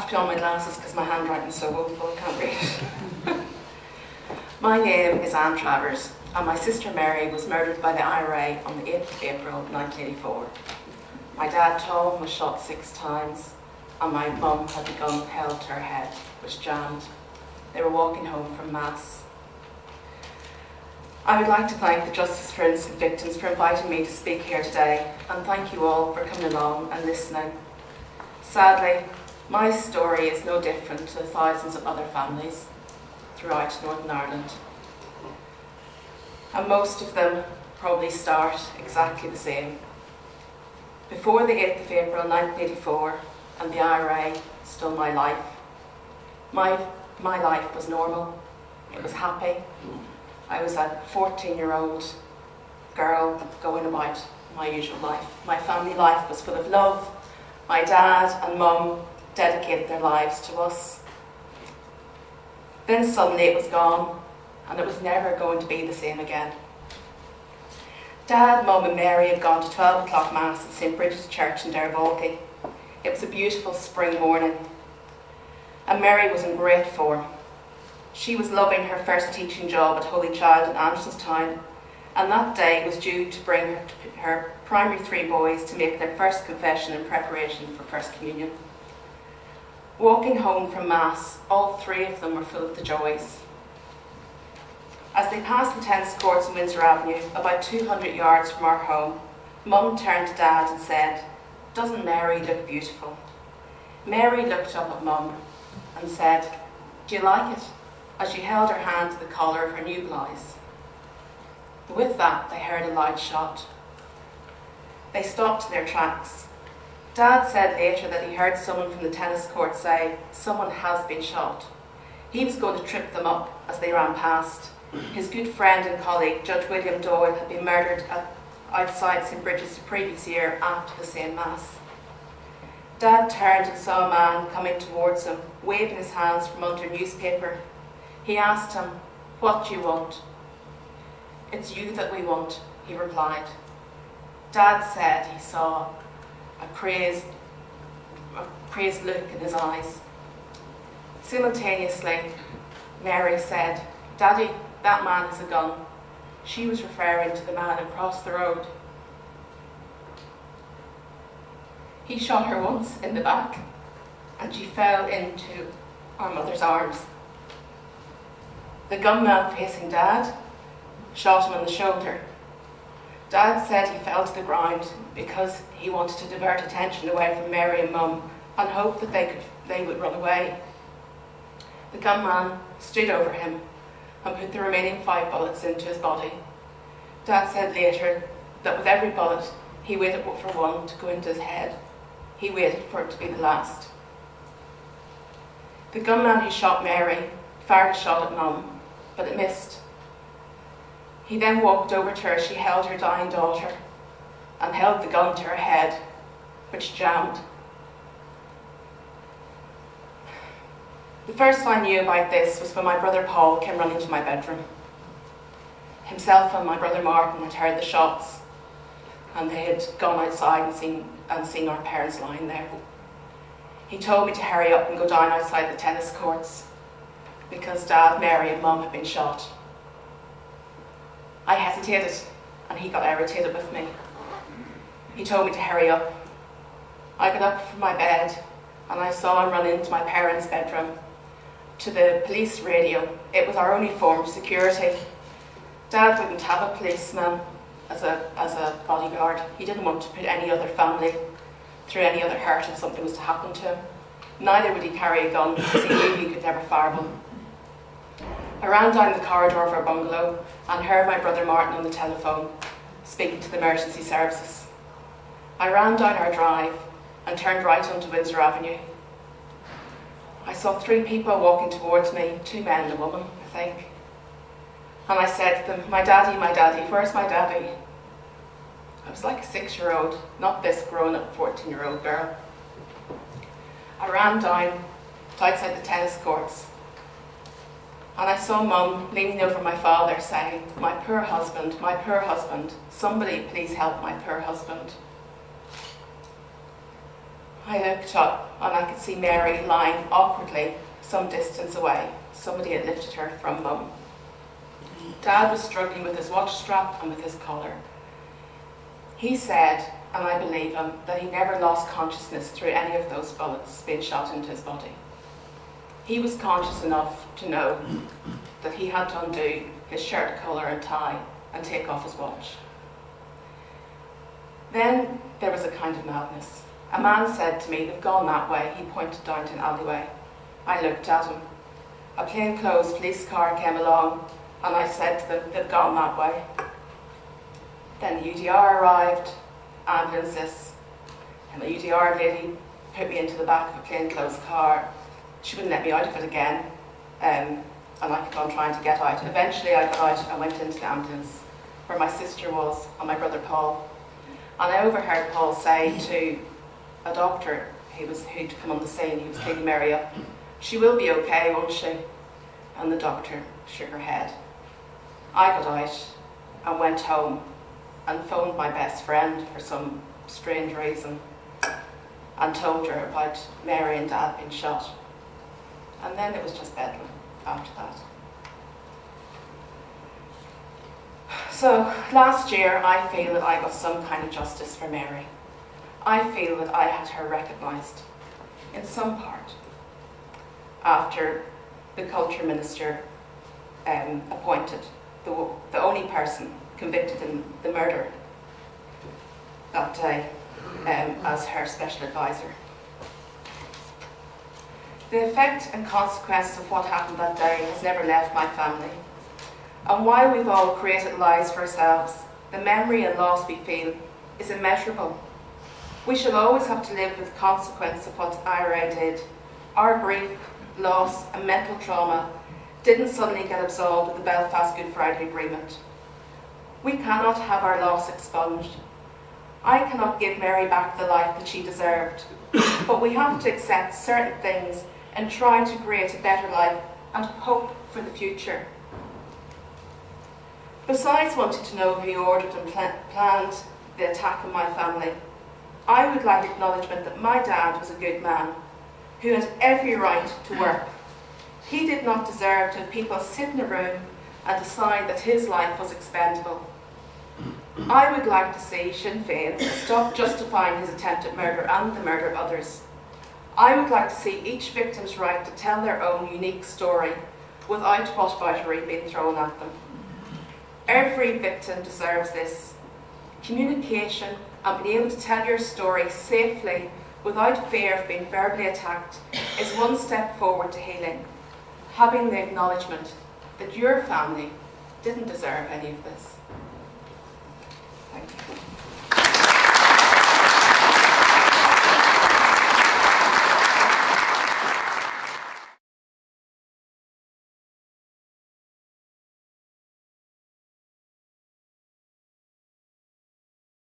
have to put on my glasses because my handwriting's so woeful I can't read. My name is Ann Travers, and my sister Mary was murdered by the IRA on the 8th of April 1984. My dad, Tom, was shot 6 times, and my mum had the gun held to her head, which jammed. They were walking home from Mass. I would like to thank the Justice for Innocent Victims for inviting me to speak here today, and thank you all for coming along and listening. Sadly, my story is no different to the thousands of other families throughout Northern Ireland. And most of them probably start exactly the same. Before the 8th of April 1984 and the IRA stole my life, my life was normal. It was happy. I was a 14-year-old girl going about my usual life. My family life was full of love. My dad and mum dedicated their lives to us. Then suddenly it was gone, and it was never going to be the same again. Dad, Mum and Mary had gone to 12 o'clock Mass at St Bridget's Church in Dervolky. It was a beautiful spring morning, and Mary was in great form. She was loving her first teaching job at Holy Child in Andersonstown, and that day was due to bring her primary 3 boys to make their first confession in preparation for First Communion. Walking home from Mass, all 3 of them were full of the joys. As they passed the tennis courts in Windsor Avenue, about 200 yards from our home, Mum turned to Dad and said, "Doesn't Mary look beautiful?" Mary looked up at Mum and said, "Do you like it?" as she held her hand to the collar of her new blouse. With that, they heard a loud shot. They stopped in their tracks. Dad said later that he heard someone from the tennis court say, "Someone has been shot." He was going to trip them up as they ran past. His good friend and colleague, Judge William Doyle, had been murdered outside St Bridget's the previous year after the same Mass. Dad turned and saw a man coming towards him, waving his hands from under a newspaper. He asked him, "What do you want?" "It's you that we want," he replied. Dad said he saw a crazed look in his eyes. Simultaneously, Mary said, "Daddy, that man has a gun." She was referring to the man across the road. He shot her once in the back, and she fell into our mother's arms. The gunman facing Dad shot him on the shoulder. Dad said he fell to the ground because he wanted to divert attention away from Mary and Mum and hoped that they would run away. The gunman stood over him and put the remaining 5 bullets into his body. Dad said later that with every bullet, he waited for one to go into his head. He waited for it to be the last. The gunman who shot Mary fired a shot at Mum, but it missed. He then walked over to her as she held her dying daughter and held the gun to her head, which jammed. The first I knew about this was when my brother Paul came running to my bedroom. Himself and my brother Martin had heard the shots, and they had gone outside and seen our parents lying there. He told me to hurry up and go down outside the tennis courts because Dad, Mary and Mum had been shot. I hesitated, and he got irritated with me. He told me to hurry up. I got up from my bed, and I saw him run into my parents' bedroom to the police radio. It was our only form of security. Dad wouldn't have a policeman as a bodyguard. He didn't want to put any other family through any other hurt if something was to happen to him. Neither would he carry a gun because he knew he could never fire one. I ran down the corridor of our bungalow and heard my brother Martin on the telephone, speaking to the emergency services. I ran down our drive and turned right onto Windsor Avenue. I saw 3 people walking towards me, 2 men and a woman, I think. And I said to them, my daddy, where's my daddy?" I was like a 6-year-old, not this grown-up 14-year-old girl. I ran down to outside the tennis courts, and I saw Mum leaning over my father saying, my poor husband, somebody please help my poor husband." I looked up and I could see Mary lying awkwardly some distance away. Somebody had lifted her from Mum. Dad was struggling with his watch strap and with his collar. He said, and I believe him, that he never lost consciousness through any of those bullets being shot into his body. He was conscious enough to know that he had to undo his shirt collar and tie and take off his watch. Then there was a kind of madness. A man said to me, "They've gone that way." He pointed down to an alleyway. I looked at him. A plainclothes police car came along and I said to them, "They've gone that way." Then the UDR arrived, ambulances, and the UDR lady put me into the back of a plainclothes car. She wouldn't let me out of it again, and I kept on trying to get out. Eventually I got out and went into the ambulance where my sister was and my brother Paul. And I overheard Paul say to a doctor who'd come on the scene, he was picking Mary up, "She will be okay, won't she?" And the doctor shook her head. I got out and went home and phoned my best friend for some strange reason and told her about Mary and Dad being shot. And then it was just bedlam after that. So last year I feel that I got some kind of justice for Mary. I feel that I had her recognised in some part after the culture minister appointed the only person convicted in the murder that day as her special advisor. The effect and consequences of what happened that day has never left my family. And while we've all created lives for ourselves, the memory and loss we feel is immeasurable. We shall always have to live with the consequence of what IRA did. Our grief, loss and mental trauma didn't suddenly get absolved with the Belfast Good Friday Agreement. We cannot have our loss expunged. I cannot give Mary back the life that she deserved, but we have to accept certain things and try to create a better life and hope for the future. Besides wanting to know who ordered and planned the attack on my family, I would like acknowledgement that my dad was a good man who had every right to work. He did not deserve to have people sit in a room and decide that his life was expendable. I would like to see Sinn Féin stop justifying his attempted murder and the murder of others. I would like to see each victim's right to tell their own unique story without whataboutery being thrown at them. Every victim deserves this. Communication and being able to tell your story safely without fear of being verbally attacked is one step forward to healing. Having the acknowledgement that your family didn't deserve any of this. Thank you.